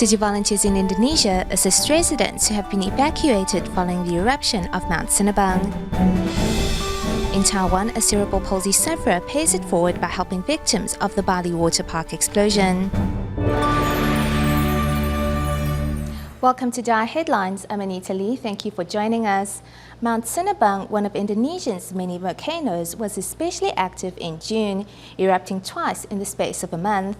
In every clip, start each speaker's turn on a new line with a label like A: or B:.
A: Tzu Chi volunteers in Indonesia assist residents who have been evacuated following the eruption of Mount Sinabung. In Taiwan, a cerebral palsy sufferer pays it forward by helping victims of the Bali water park explosion. Welcome to DaAi Headlines. I'm Anita Lee. Thank you for joining us. Mount Sinabung, one of Indonesia's many volcanoes, was especially active in June, erupting twice in the space of a month.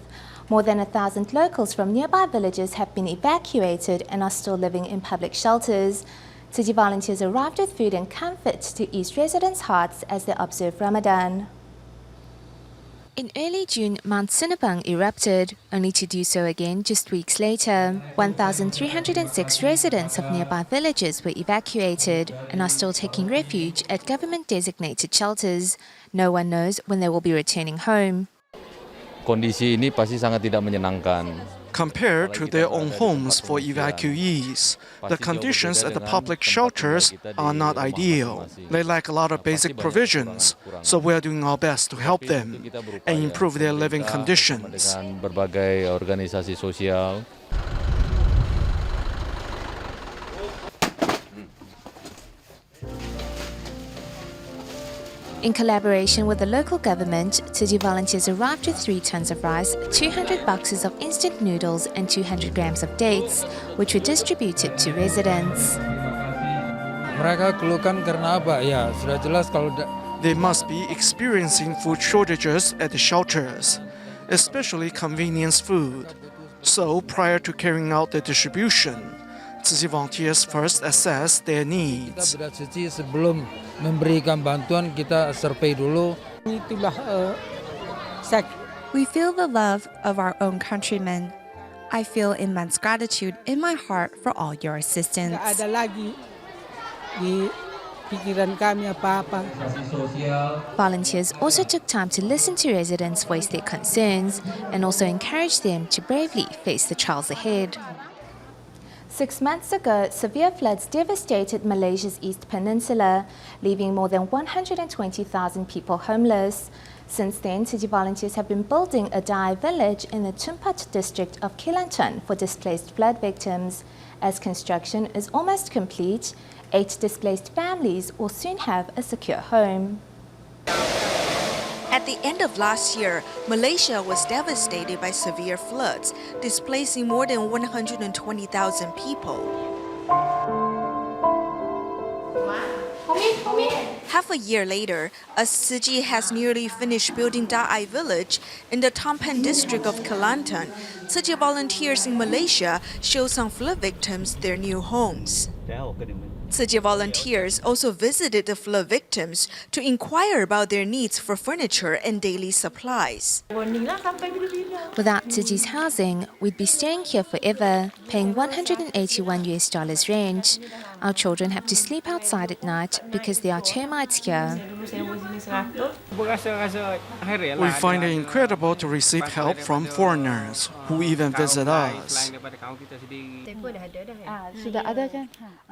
A: More than 1,000 locals from nearby villages have been evacuated and are still living in public shelters. Tzu Chi volunteers arrived with food and comfort to ease residents' hearts as they observe Ramadan. In early June, Mount Sinabung erupted, only to do so again just weeks later. 1,306 residents of nearby villages were evacuated and are still taking refuge at government-designated shelters. No one knows when they will be returning home.
B: Kondisi ini pasti sangat tidak menyenangkan.
C: Compared to their own homes for evacuees, the conditions at the public shelters are not ideal. They lack a lot of basic provisions, so we are doing our best to help them and improve their living conditions.
B: Berbagai organisasi sosial.
A: In collaboration with the local government, Tzu Chi volunteers arrived with 3 tons of rice, 200 boxes of instant noodles and 200 grams of dates, which were distributed to residents.
D: Mereka keluhkan karena apa? Ya, sudah jelas kalau
C: They must be experiencing food shortages at the shelters, especially convenience food. So, prior to carrying out the distribution, Tzu Chi volunteers first assess their needs.
D: Sebelum memberikan bantuan kita survei dulu.
E: We feel the love of our own countrymen. I feel immense gratitude in my heart for all your assistance.
F: Ada lagi di pikiran kami apa-apa.
A: Volunteers also took time to listen to residents voice their concerns and also encourage them to bravely face the trials ahead. 6 months ago, severe floods devastated Malaysia's East Peninsula, leaving more than 120,000 people homeless. Since then, Tzu Chi volunteers have been building a DaAi village in the Tumpat district of Kelantan for displaced flood victims. As construction is almost complete, 8 displaced families will soon have a secure home.
G: At the end of last year, Malaysia was devastated by severe floods, displacing more than 120,000 people. Half a year later, as Tzu Chi has nearly finished building DaAi village in the Tampan district of Kelantan, Tzu Chi volunteers in Malaysia show some flood victims their new homes. Tzu Chi volunteers also visited the flood victims to inquire about their needs for furniture and daily supplies.
A: Without Tzu Chi's housing, we'd be staying here forever, paying $181 rent. Our children have to sleep outside at night because there are termites here.
C: We find it incredible to receive help from foreigners who even visit us.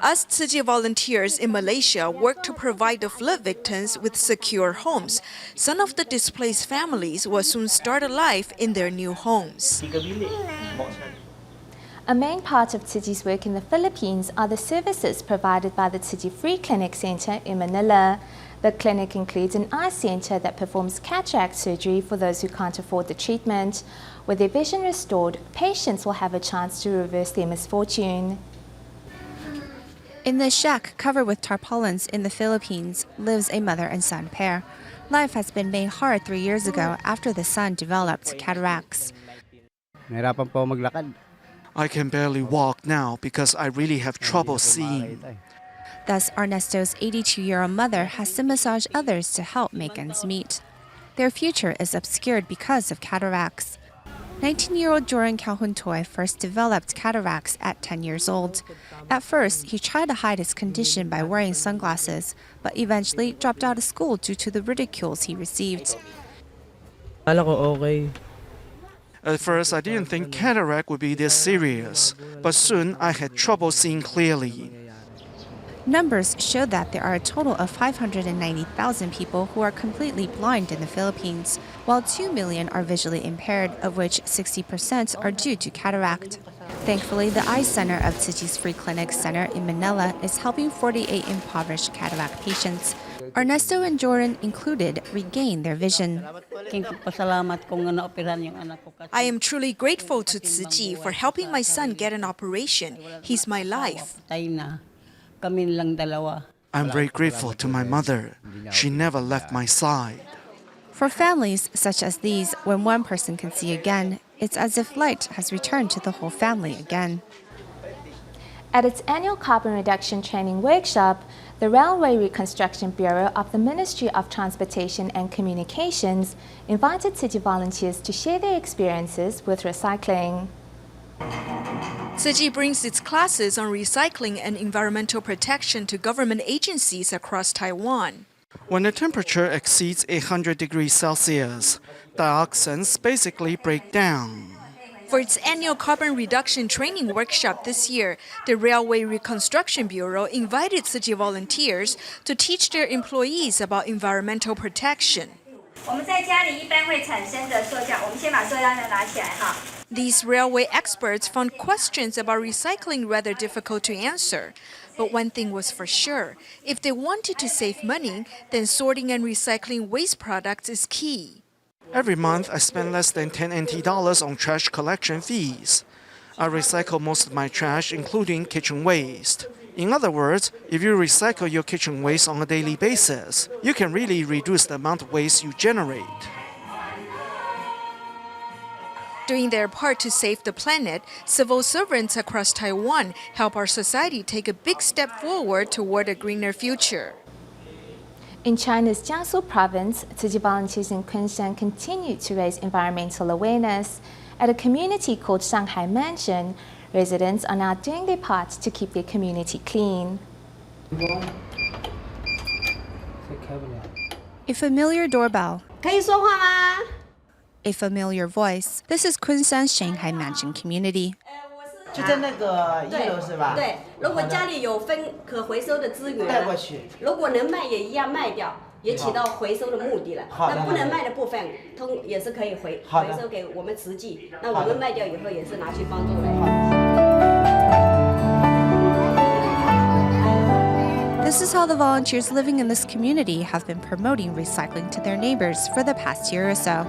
G: As Tzu Chi volunteers in Malaysia work to provide the flood victims with secure homes, some of the displaced families will soon start a life in their new homes.
A: A main part of Tzu Chi's work in the Philippines are the services provided by the Tzu Chi Free Clinic Center in Manila. The clinic includes an eye center that performs cataract surgery for those who can't afford the treatment. With their vision restored, patients will have a chance to reverse their misfortune.
E: In the shack covered with tarpaulins in the Philippines lives a mother and son pair. Life has been made hard 3 years ago after the son developed cataracts.
C: I can barely walk now because I really have trouble seeing.
E: Thus, Ernesto's 82-year-old mother has to massage others to help make ends meet. Their future is obscured because of cataracts. 19-year-old Joran Calhuntoy first developed cataracts at 10 years old. At first, he tried to hide his condition by wearing sunglasses, but eventually dropped out of school due to the ridicules he received.
C: At first, I didn't think cataract would be this serious, but soon I had trouble seeing clearly.
E: Numbers show that there are a total of 590,000 people who are completely blind in the Philippines, while 2 million are visually impaired, of which 60% are due to cataract. Thankfully, the Eye Center of Tzu Chi's Free Clinic Center in Manila is helping 48 impoverished cataract patients. Ernesto and Jordan included regain their vision.
G: I am truly grateful to Tzu Chi for helping my son get an operation. He's my life.
C: I'm very grateful to my mother. She never left my side.
E: For families such as these, when one person can see again, it's as if light has returned to the whole family again.
A: At its annual carbon reduction training workshop, the Railway Reconstruction Bureau of the Ministry of Transportation and Communications invited Tzu Chi volunteers to share their experiences with recycling.
G: Tzu Chi brings its classes on recycling and environmental protection to government agencies across Taiwan.
C: When the temperature exceeds 800 degrees Celsius, dioxins basically break down.
G: For its annual carbon reduction training workshop this year, the Railway Reconstruction Bureau invited Tzu Chi volunteers to teach their employees about environmental protection. These railway experts found questions about recycling rather difficult to answer. But one thing was for sure, if they wanted to save money, then sorting and recycling waste products is key.
C: Every month, I spend less than 10 NT dollars on trash collection fees. I recycle most of my trash, including kitchen waste. In other words, if you recycle your kitchen waste on a daily basis, you can really reduce the amount of waste you generate.
G: Doing their part to save the planet, civil servants across Taiwan help our society take a big step forward toward a greener future.
A: In China's Jiangsu province, Tzu Chi volunteers in Kunshan continue to raise environmental awareness. At a community called Shanghai Mansion, residents are now doing their part to keep their community clean.
E: A familiar doorbell. A familiar voice. This is Kunshan's Shanghai Mansion community.
H: 就在那个1楼是吧？
I: 对，如果家里有分可回收的资源，
H: 带过去。
I: 如果能卖也一样卖掉，也起到回收的目的了。那不能卖的部分，也是可以回收给我们慈济。那我们卖掉以后也是拿去帮助人。
E: This is how the volunteers living in this community have been promoting recycling to their neighbors for the past year or so.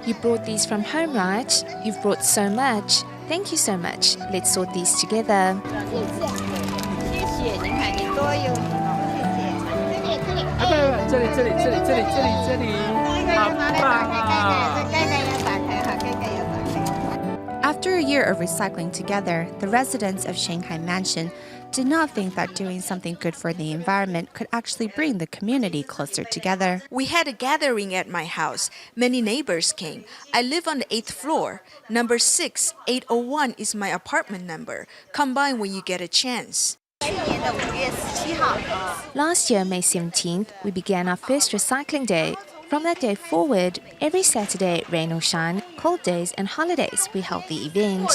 A: You brought these from home, right? You've brought so much. Thank you so much. Let's sort these together.
E: After a year of recycling together, the residents of Shanghai Mansion did not think that doing something good for the environment could actually bring the community closer together.
G: We had a gathering at my house. Many neighbors came. I live on the 8th floor. Number 6801 is my apartment number. Come by when you get a chance.
A: Last year, May 17th, we began our first recycling day. From that day forward, every Saturday, rain or shine, cold days and holidays, we held the event.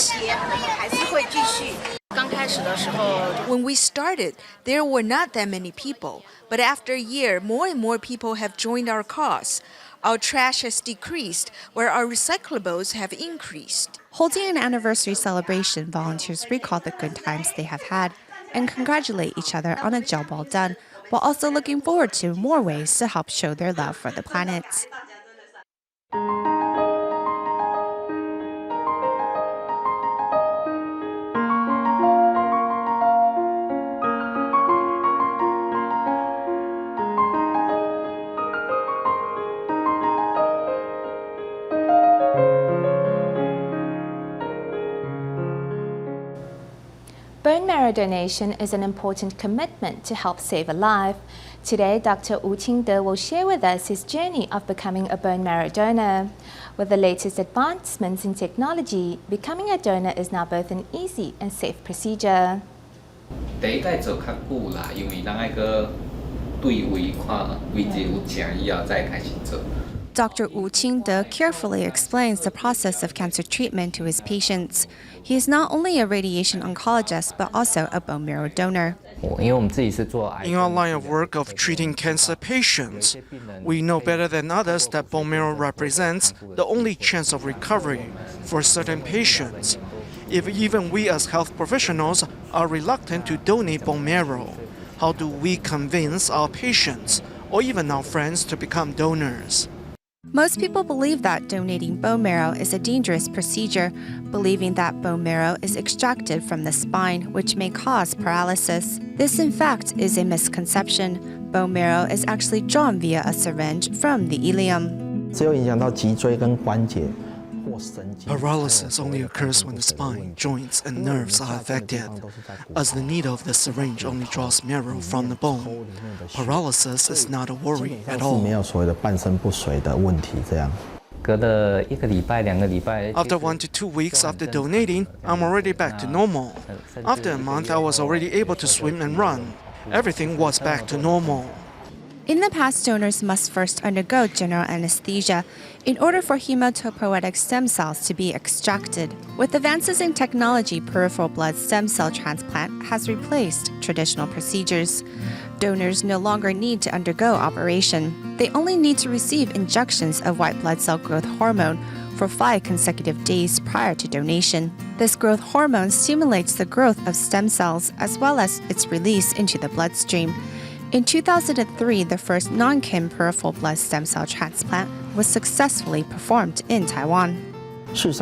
G: When we started, there were not that many people. But after a year, more and more people have joined our cause. Our trash has decreased, where our recyclables have increased.
E: Holding an anniversary celebration, volunteers recall the good times they have had and congratulate each other on a job well done, while also looking forward to more ways to help show their love for the planet.
A: Bone marrow donation is an important commitment to help save a life. Today, Dr. Wu Qingde will share with us his journey of becoming a bone marrow donor. With the latest advancements in technology, becoming a donor is now both an easy and safe procedure.
J: 第一届做较久啦，因为咱爱个对位看位置有正以后再开始做。
E: Dr. Wu Qingde carefully explains the process of cancer treatment to his patients. He is not only a radiation oncologist, but also a bone marrow donor.
C: In our line of work of treating cancer patients, we know better than others that bone marrow represents the only chance of recovery for certain patients. If even we as health professionals are reluctant to donate bone marrow, how do we convince our patients or even our friends to become donors?
E: Most people believe that donating bone marrow is a dangerous procedure, believing that bone marrow is extracted from the spine, which may cause paralysis. This, in fact, is a misconception. Bone marrow is actually drawn via a syringe from the ileum.
C: Paralysis only occurs when the spine, joints, and nerves are affected, as the needle of the syringe only draws marrow from the bone. Paralysis is not a worry at all. After 1 to 2 weeks after donating, I'm already back to normal. After a month, I was already able to swim and run. Everything was back to normal.
E: In the past, donors must first undergo general anesthesia in order for hematopoietic stem cells to be extracted. With advances in technology, peripheral blood stem cell transplant has replaced traditional procedures. Donors no longer need to undergo operation. They only need to receive injections of white blood cell growth hormone for 5 consecutive days prior to donation. This growth hormone stimulates the growth of stem cells as well as its release into the bloodstream. In 2003, the first non-Kim peripheral blood stem cell transplant was successfully performed in Taiwan.
C: Over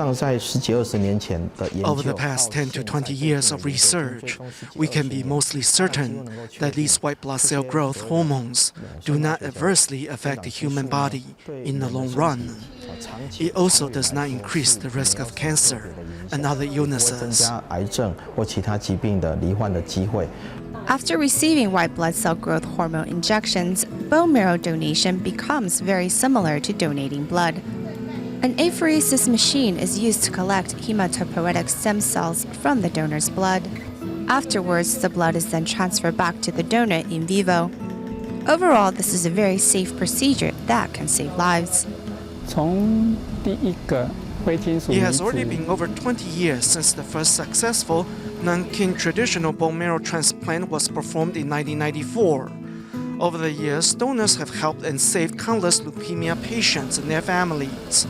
C: the past 10 to 20 years of research, we can be mostly certain that these white blood cell growth hormones do not adversely affect the human body in the long run. It also does not increase the risk of cancer and other illnesses.
E: After receiving white blood cell growth hormone injections, bone marrow donation becomes very similar to donating blood. An apheresis machine is used to collect hematopoietic stem cells from the donor's blood. Afterwards, the blood is then transferred back to the donor in vivo. Overall, this is a very safe procedure that can save lives.
C: It has already been over 20 years since the first successful non-Kin traditional bone marrow transplant was performed in 1994. Over the years, donors have helped and saved countless leukemia patients and their families.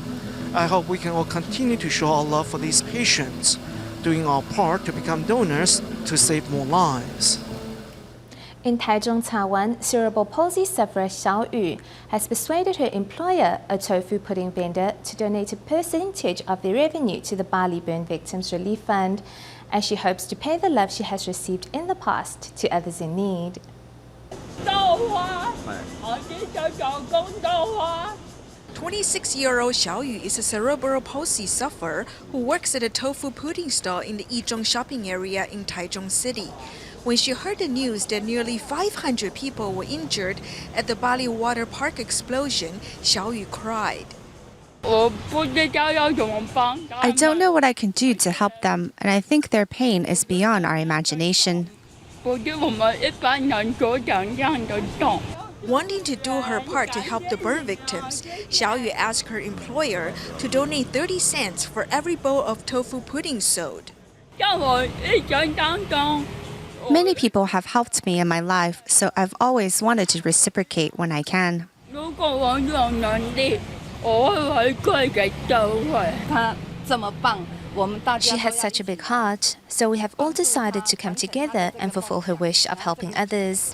C: I hope we can all continue to show our love for these patients, doing our part to become donors to save more lives.
A: In Taichung, Taiwan, cerebral palsy sufferer Xiao Yu has persuaded her employer, a tofu pudding vendor, to donate a percentage of their revenue to the Bali Burn Victims Relief Fund, as she hopes to pay the love she has received in the past to others in need.
G: 26-year-old Xiao Yu is a cerebral palsy sufferer who works at a tofu pudding stall in the Yizhong shopping area in Taichung City. When she heard the news that nearly 500 people were injured at the Bali water park explosion, Xiao Yu cried.
E: I don't know what I can do to help them, and I think their pain is beyond our imagination.
G: Wanting to do her part to help the burn victims, Xiao Yu asked her employer to donate 30 cents for every bowl of tofu pudding sold.
E: Many people have helped me in my life, so I've always wanted to reciprocate when I can. She has such a big heart, so we have all decided to come together and fulfill her wish of helping others.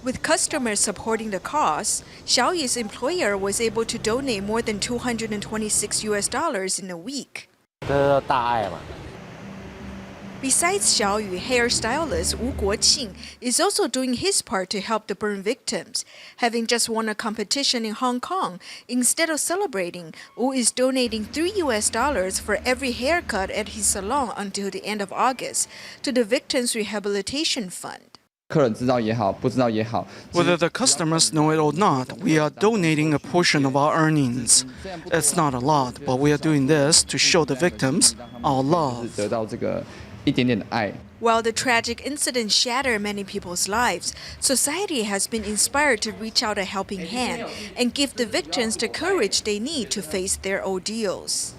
G: With customers supporting the cause, Xiao Yu's employer was able to donate more than $226 in a week. Besides Xiao Yu, hairstylist Wu Guoqing is also doing his part to help the burn victims. Having just won a competition in Hong Kong, instead of celebrating, Wu is donating $3 for every haircut at his salon until the end of August to the Victims Rehabilitation Fund.
C: Whether the customers know it or not, we are donating a portion of our earnings. It's not a lot, but we are doing this to show the victims our love.
K: 一点点的爱。
G: While the tragic incident shattered many people's lives, society has been inspired to reach out a helping hand and give the victims the courage they need to face their ordeals.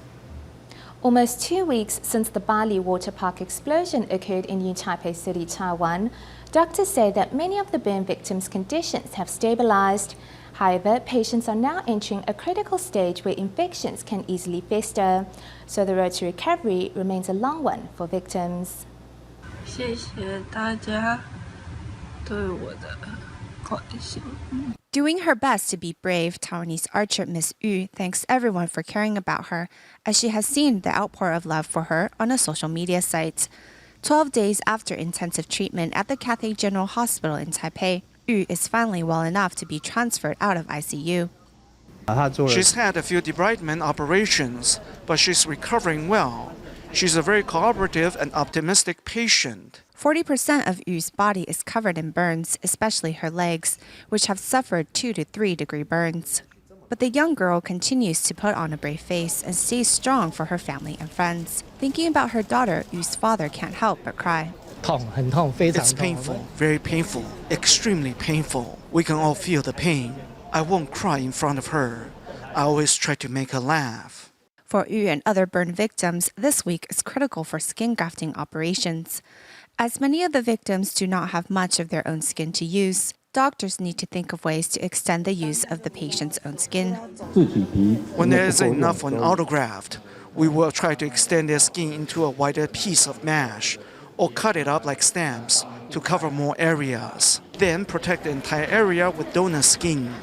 A: Almost 2 weeks since the Bali water park explosion occurred in New Taipei City, Taiwan, doctors say that many of the burn victims' conditions have stabilized. However, patients are now entering a critical stage where infections can easily fester, so the road to recovery remains a long one for victims.
L: 谢谢大家对我的关心。
E: Doing her best to be brave, Taiwanese archer Miss Yu thanks everyone for caring about her, as she has seen the outpour of love for her on a social media site. 12 days after intensive treatment at the Cathay General Hospital in Taipei, Yu is finally well enough to be transferred out of ICU.
C: She's had a few debridement operations, but she's recovering well. She's a very cooperative and optimistic patient.
E: 40% of Yu's body is covered in burns, especially her legs, which have suffered 2 to 3 degree burns. But the young girl continues to put on a brave face and stays strong for her family and friends. Thinking about her daughter, Yu's father can't help but cry.
C: It's painful, very painful, extremely painful. We can all feel the pain. I won't cry in front of her. I always try to make her laugh.
E: For Yu and other burn victims, this week is critical for skin grafting operations. As many of the victims do not have much of their own skin to use, doctors need to think of ways to extend the use of the patient's own skin.
C: When there isn't enough on autograft, we will try to extend their skin into a wider piece of mesh or cut it up like stamps to cover more areas. Then protect the entire area with donor skin.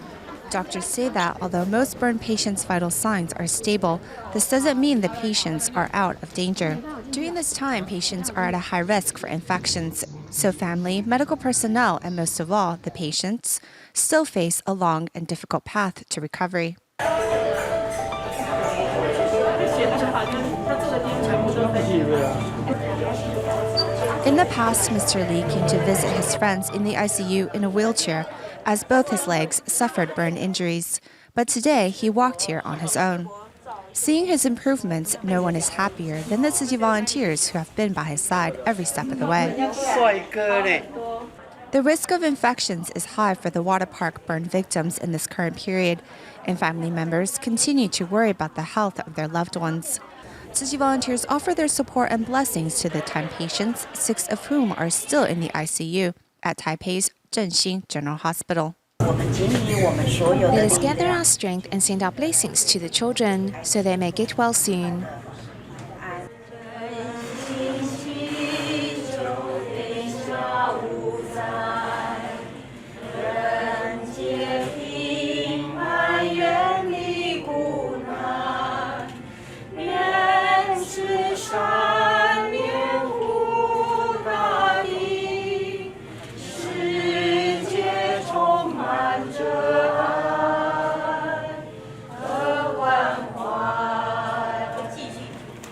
E: Doctors say that although most burn patients' vital signs are stable, this doesn't mean the patients are out of danger. During this time, patients are at a high risk for infections, so family, medical personnel, and most of all, the patients, still face a long and difficult path to recovery. In the past, Mr. Lee came to visit his friends in the ICU in a wheelchair, as both his legs suffered burn injuries. But today, he walked here on his own. Seeing his improvements, no one is happier than the Tzu Chi volunteers who have been by his side every step of the way. The risk of infections is high for the water park burn victims in this current period, and family members continue to worry about the health of their loved ones. Tzu Chi volunteers offer their support and blessings to the 10 patients, 6 of whom are still in the ICU at Taipei's Zhenxing General Hospital.
A: Let us gather our strength and send our blessings to the children so they may get well soon.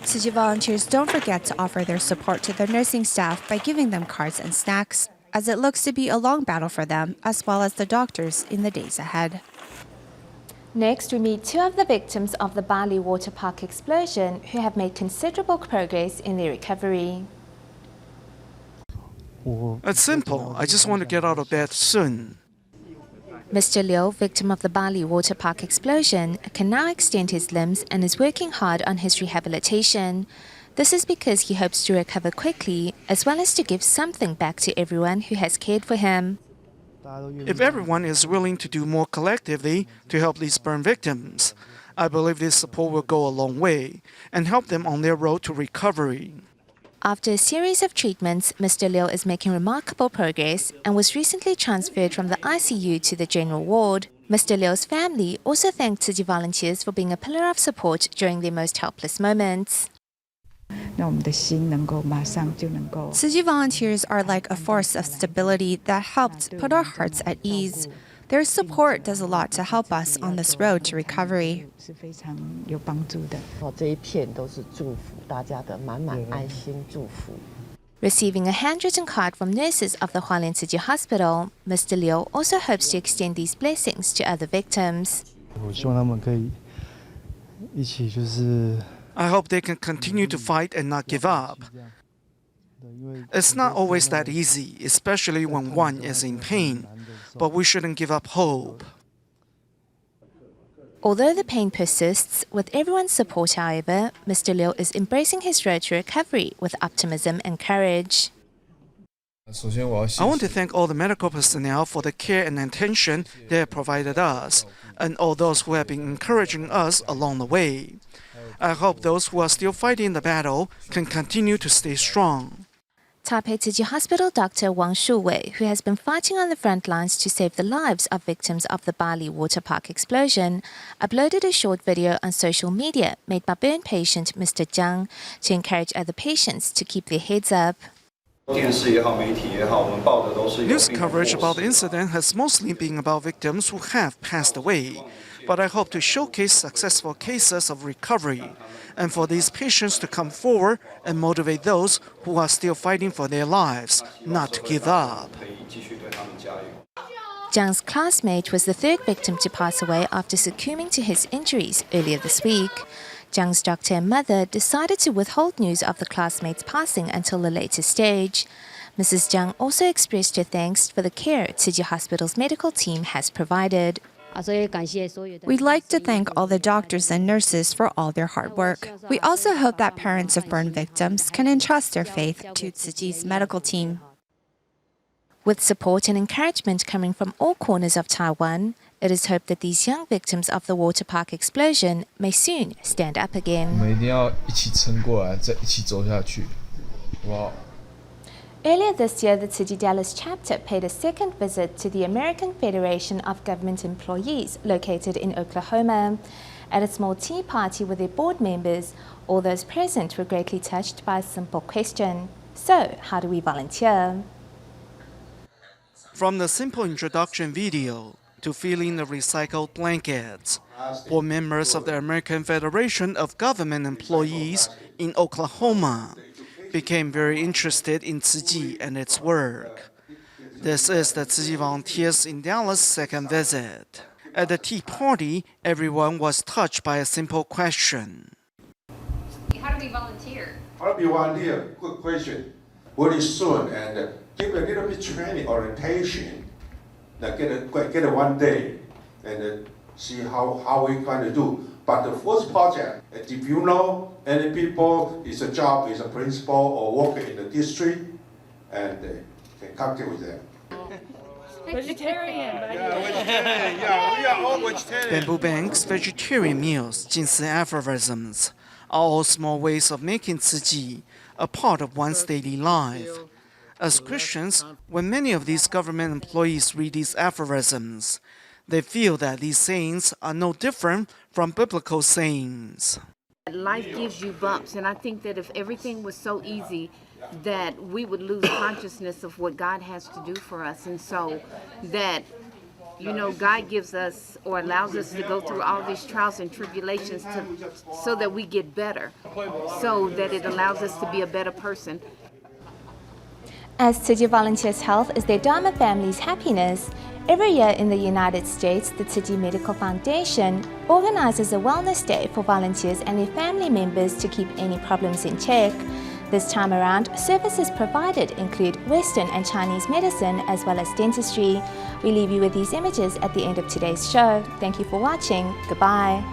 E: Tzu Chi volunteers don't forget to offer their support to their nursing staff by giving them cards and snacks, as it looks to be a long battle for them, as well as the doctors in the days ahead.
A: Next, we meet 2 of the victims of the Bali water park explosion who have made considerable progress in their recovery.
C: It's simple. I just want to get out of bed soon.
A: Mr. Liu, victim of the Bali water park explosion, can now extend his limbs and is working hard on his rehabilitation. This is because he hopes to recover quickly, as well as to give something back to everyone who has cared for him.
C: If everyone is willing to do more collectively to help these burn victims, I believe this support will go a long way and help them on their road to recovery.
A: After a series of treatments, Mr. Liu is making remarkable progress and was recently transferred from the ICU to the general ward. Mr. Liu's family also thanked Tzu Chi volunteers for being a pillar of support during their most helpless moments.
E: Tzu Chi volunteers are like a force of stability that helped put our hearts at ease. Their support does a lot to help us on this road to recovery.
A: Receiving a handwritten card from nurses of the Hualien Tzu Chi Hospital, Mr. Liu also hopes to extend these blessings to other victims.
C: I hope they can continue to fight and not give up. It's not always that easy, especially when one is in pain, but we shouldn't give up hope.
A: Although the pain persists, with everyone's support, however, Mr. Liu is embracing his road to recovery with optimism and courage.
C: I want to thank all the medical personnel for the care and attention they have provided us, and all those who have been encouraging us along the way. I hope those who are still fighting the battle can continue to stay strong.
A: Taipei Tzu Chi Hospital Dr. Wang Shuwei, who has been fighting on the front lines to save the lives of victims of the Bali water park explosion, uploaded a short video on social media made by burn patient Mr. Jiang to encourage other patients to keep their heads up.
C: News coverage about the incident has mostly been about victims who have passed away, but I hope to showcase successful cases of recovery, and for these patients to come forward and motivate those who are still fighting for their lives not to give up.
A: Jiang's classmate was the third victim to pass away after succumbing to his injuries earlier this week. Jiang's doctor and mother decided to withhold news of the classmate's passing until a later stage. Mrs. Jiang also expressed her thanks for the care Tzu Chi Hospital's medical team has provided.
E: We'd like to thank all the doctors and nurses for all their hard work. We also hope that parents of burn victims can entrust their faith to Tzu Chi's medical team.
A: With support and encouragement coming from all corners of Taiwan, it is hoped that these young victims of the water park explosion may soon stand up again. Earlier this year, the Tzu Chi Dallas chapter paid a second visit to the American Federation of Government Employees located in Oklahoma. At a small tea party with their board members, all those present were greatly touched by a simple question. So, how do we volunteer?
C: From the simple introduction video to filling the recycled blankets, board members of the American Federation of Government Employees in Oklahoma became very interested in Tzu Chi and its work. This is the Tzu Chi volunteers in Dallas' second visit. At the tea party, everyone was touched by a simple question.
K: How do we volunteer?
M: How do we volunteer? Good question. Very soon, and give a little bit training, orientation. Get a 1 day and see how we're going to do. But the first project, if you know any people, it's a job, is a principal or worker in the district, and can contact with them.
K: Vegetarian.
M: Yeah, we are all vegetarian.
C: Bamboo Bank's vegetarian meals, 近似 aphorisms, are all small ways of making Tzu Chi a part of one's daily life. As Christians, when many of these government employees read these aphorisms, they feel that these sayings are no different from biblical sayings.
N: Life gives you bumps, and I think that if everything was so easy, that we would lose consciousness of what God has to do for us. And so that, God gives us or allows us to go through all these trials and tribulations so that we get better, so that it allows us to be a better person.
A: As Tzu Chi volunteers' health is their Dharma family's happiness, every year in the United States, the Tzu Chi Medical Foundation organizes a wellness day for volunteers and their family members to keep any problems in check. This time around, services provided include Western and Chinese medicine as well as dentistry. We leave you with these images at the end of today's show. Thank you for watching. Goodbye.